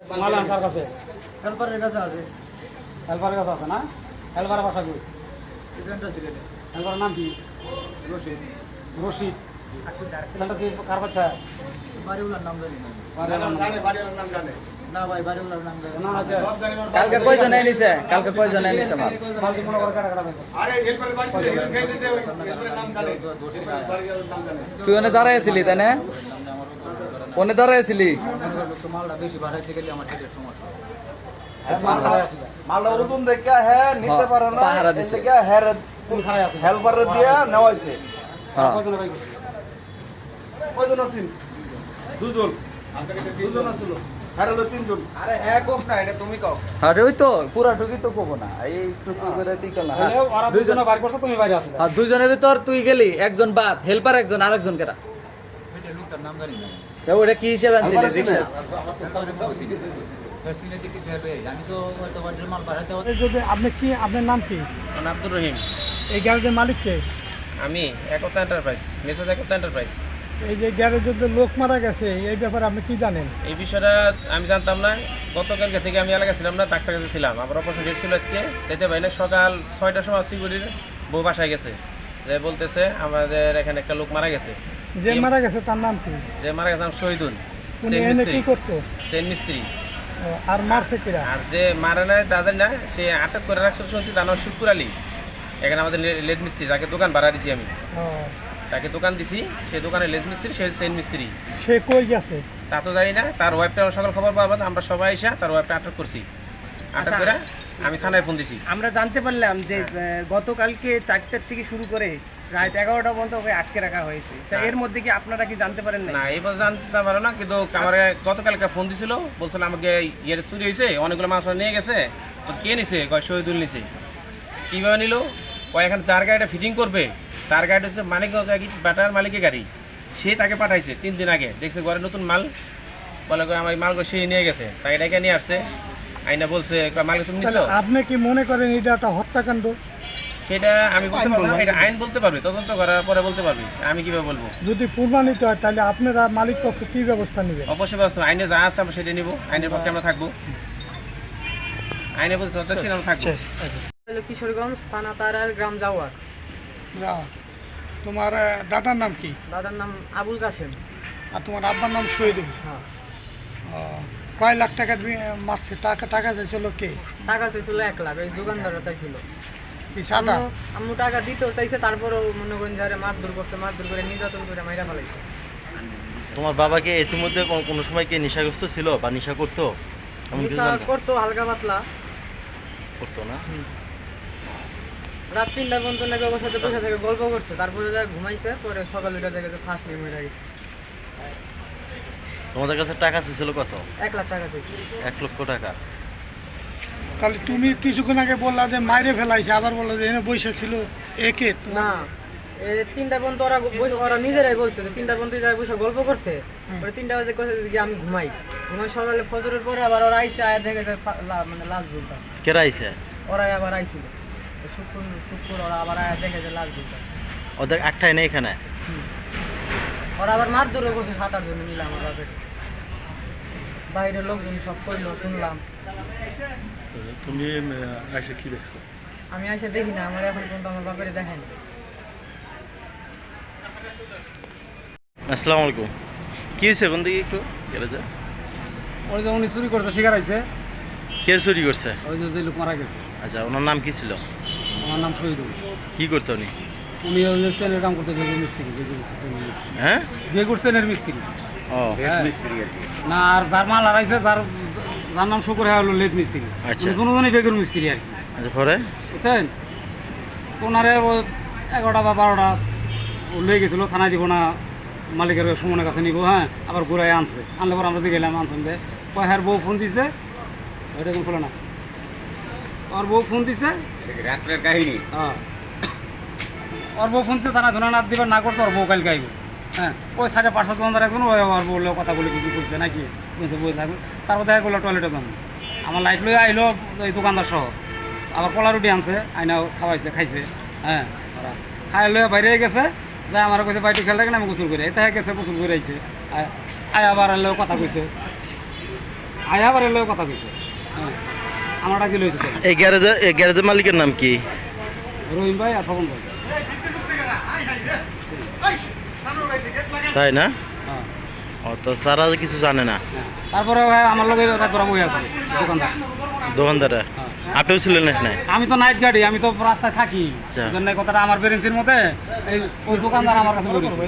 মাল আনসার কাছে হেল্পারের কাছে আছে। হেলপারের কাছে আছে না? হেলপারের বাসা কই? এজেন্ট আছে কেটে হেলপারের নাম কি? রশিদ রশিদ। এখানটা কি কার বাচ্চা? বাড়িওয়ালার নাম জানি না। বাড়িওয়ালার নাম জানে। না ভাই বাড়িওয়ালার নাম জানি না আছে। কালকে কয়জন নিছে? কালকে কয়জন নিছে মাল? মাল কি মনে করে কাটা কাটা দেখো। তুই ওনে দাঁড়াইছিলি তাই না? ওনে দাঁড়াইছিলি? মালটা বেশি বাড়াইতে গেলে আমার হেডের সমস্যা। মালটা ওজন দেখে হ্যাঁ নিতে পারে না, পাহারা এই দিছে। থেকে হ্যাঁ কোন খারাই আছে? হেল্পারে দিয়ে নেওয়া হয়েছে। হ্যাঁ। কয়জন ভাই? কয়জন আছেন? দুজন আছিল, হ্যাঁ হলো তিনজন। আরে হ্যাঁ কোক না, এটা তুমি কও। আরে ওই তো পুরা ঢুকি তো কব না, এই টুকু করে তুই করলা। হ্যাঁ, ওরা দুজনে বাইর করছে, তুমি বাইরে আছিলে। আর দুজনের ভিতর তুই গেলি, একজন বাদ, হেল্পার একজন, আরেকজন কেরা? এটা লোকটার নাম জানি না। তো ওটা কি হিসেবে আনছিলি হেল্পার আছে রিকশা? না? আমার তো তাহলে বসি। সিনে দেখি দেবে, জানি তো হয়তো বাড়ির মাল বাড়াতে হবে। আপনি কি, আপনার নাম কি? আব্দুর রহিম। এই গ্যারেজের মালিক কে? আমি একতা এন্টারপ্রাইজ, মেসেজ একতা এন্টারপ্রাইজ। এই যে গ্যারেজের যে লোক মারা গেছে এই ব্যাপারে আপনি কি জানেন? এই বিষয়টা আমি জানতাম না। গতকালকে থেকে আমি এলাকায় ছিলাম না, ডাক্তার কাছে ছিলাম। আমার অপারেশন ডেট ছিল আজকে, যেতে পারি না। সকাল 6টার সময় সিকিউরিটির বউ বাসায় গেছে, যে বলতেছে আমাদের এখানে একটা লোক মারা গেছে। যে মারা গেছে তার নাম কি? যে মারা গেছে নাম শহীদুল, উনি চেন এনে মিস্ত্রি। কি করতো? চেন মিস্ত্রি। আর মারছে কিরা? আর যে মারা নাই তাদের না, সে আটক করে রাখছে শুনছি, তার নাম শুক্কুর আলী। এখানে আমাদের লেদ মিস্ত্রি, যাকে দোকান ভাড়া দিছি আমি, ও, তাকে দোকান দিছি। সে দোকানে লেদ মিস্ত্রি, সে চেন মিস্ত্রি। সে কই গেছে? তা তো জানি না। তার ওয়াইফটা সকাল খবর পাওয়া বাদ আমরা সবাই এসে তার ওয়াইফটা আটক করছি। আটক করে আমি থানায় ফোন দিছি। আমরা জানতে পারলাম যে গতকালকে 4টার থেকে শুরু করে রাত 11টা পর্যন্ত ওকে আটকে রাখা হয়েছে। তা এর মধ্যে কি আপনারা কি জানতে পারেন না, এই বছর জানতে পারো না, কিন্তু আমার গতকালকে ফোন দিছিল, বলছিল আমাকে ইয়ের চুরি হয়েছে, অনেকগুলো মাছ নিয়ে গেছে। তো কে নিছে? কয় শহীদুল নিছে। কীভাবে নিল? কয় এখানে যার গাড়িটা ফিটিং করবে, তার গাড়িটা হচ্ছে মানিকগঞ্জ বাটার মালিকের গাড়ি। সে তাকে পাঠাইছে 3 দিন আগে, দেখছে ঘরে নতুন মাল, বলে কয় আমার এই মালগুলো সে নিয়ে গেছে। তাকে ডেকে নিয়ে আসছে, আইনা বলছে কয় মাল তুমি নিছো। তাহলে আপনি কি মনে করেন এটা একটা হত্যাকাণ্ড? সেটা আমি বলতে পারবো না, এটা আইন বলতে পারবে, তদন্ত করার পরে বলতে পারবে। আমি কিভাবে বলবো? যদি প্রমাণিত হয় তাহলে আপনারা মালিক পক্ষ কি ব্যবস্থা নেবেন? অবশ্যই ব্যবস্থা, আইনে যা আছে আমরা সেটা নিব। আইনের পক্ষে আমরা থাকবো, আইনে বলছে সদস্য আমরা থাকবো। কিশোরগঞ্জ থানা তারার গ্রাম যাওয়ার। যা, তোমার দাদার নাম কি? দাদার নাম আবুল কাসেম। আর তোমার আব্বার নাম শহীদুল। হ্যাঁ, কয় লাখ টাকা মারছে? টাকা চাইছিল কে? টাকা চাইছিল 1 লাখ, এই দোকানদাররা চাইছিল। কি সাদা? আম্মু টাকা দিতেও চাইছে, তারপরেও মনে করেন যে মারধর করছে, মারধর করে নির্যাতন করে মাইরা ফেলাইছে। তোমার বাবাকে ইতিমধ্যে কোনো সময় কি নেশাগ্রস্ত ছিল বা নেশা করতো? এমন কিছু নেশা জানতো? করতো হালকা পাতলা। করতো না? রাত 3টা পর্যন্ত নাকি ওর সাথে বসে থেকে গল্প করছে, তারপরে যা ঘুমাইছে, পরে সকালে উঠে দেখে যে ফার্স্ট নিয়ে মরে গেছে। তোমাদের কাছে টাকা ছিল কত? 1 লাখ টাকা চাইছে। 1 লক্ষ টাকা। তাহলে তুমি কিছুক্ষণ আগে বললা যে মাইরে ফেলাইছে, আবার বললো যে এনে বসে ছিল একে। না, 3টা পর্যন্ত ওরা নিজেরাই বলছে যে 3টা পর্যন্ত যাই বসে গল্প করছে। পরে 3টা বাজে কইছে যে আমি ঘুমাই সকালে ফজরের পরে আবার ওরা আইসে আয়া দেখে যে মানে লাশ ঝুলতাছে। কেরা আইছে? ওরাই আবার আইছিল শুক্র ওরা আবার আয়া দেখে যে লাশ ঝুলতাছে। ওদের একটাই নেই এখানে? ওরা আবার মারধরও করছে 7-8 জন মিলে আমার বাপের। বাইরের লোকজন সব কইলো, শুনলাম। তুমি এসে কি দেখছো? আমি এসে দেখি না, আমার এখন পর্যন্ত আমার বাপের দেখায়নি। আসসালামু আলাইকুম। কি হয়েছে এখন থেকে একটু গেলে যা। ওই যে উনি চুরি করতে শিকার আইছে, কে চুরি করছে? ওই যে লোক মারা গেছে। আচ্ছা, ওনার নাম কি ছিল? আমার নাম শহীদুল। কি করতো উনি? উনি ওই যে চেনের কাম করতে, বেগুর মিস্ত্রি, বেগুর চেনের মিস্ত্রি। হ্যাঁ, বেগুর চেনের মিস্ত্রি। ও হ্যাঁ। না, আর যার মাল হারাইছে, যার নাম শুকুর হয়ে হলো লেদ মিস্ত্রি। আচ্ছা। দুজনই বেগুর মিস্ত্রি আর কি, আচ্ছা, পরে বুঝছেন? তো ওনারে 11টা বা 12টা লয়ে গেছিলো, থানায় দিব না, মালিকের সুমনের কাছে নিব। হ্যাঁ, আবার ঘুরাই আনছে, আনলে পর আমরা যে গেলাম, আনছেন যে কয়ার বউ ফোন দিছে, ওইটা কোন খোলে না, ওর বউ ফোন দিছে রাত্রের কাহিনী। হ্যাঁ, ওর বউ ফোন দিছে, থানা ধোনা না দিবার না করছে, ওর বউ কালকে আইবে। হ্যাঁ, ওই 5:30 দোকানদার একজন ওই ওর বললো কথা বলে কি করছে নাকি বই থাকবে। তারপর দেখা করলো টয়লেটে যাবো, আমার লাইট লয়ে আইলো এই দোকানদার সহ, আবার কলা রুটি আনছে, আইনা খাওয়াইছে, খাইছে। হ্যাঁ, ওরা খাই লয়ে বাইরে গেছে, যাই আমার কাছে বাইরে খেয়াল রাখেন, আমি গোসল করে এটা গেছে, গোসল করে আইছে, আয় আবার আনলেও কথা কইছে। আয়া আবার এর লগে কথা কইছে হ্যাঁ আমার ডাকি লইছে তো এই গ্যারেজের মালিকের নাম কি? রহিম ভাই আর ফকন ভাই তাই না? হ্যাঁ ও তো তারা কিছু জানে না, হ্যাঁ। তারপরে ভাই আমার লগে রাত বড় বই আছে দোকানদার দোকানদাররা। হ্যাঁ। আপনিও ছিলেন এখানে? আমি তো নাইট গার্ডি, আমি তো রাস্তায় থাকি, আচ্ছা। এই জন্য এই কথাটা আমার বেরেন্সির মতে এই ওই দোকানদার আমার কাছে বলেছে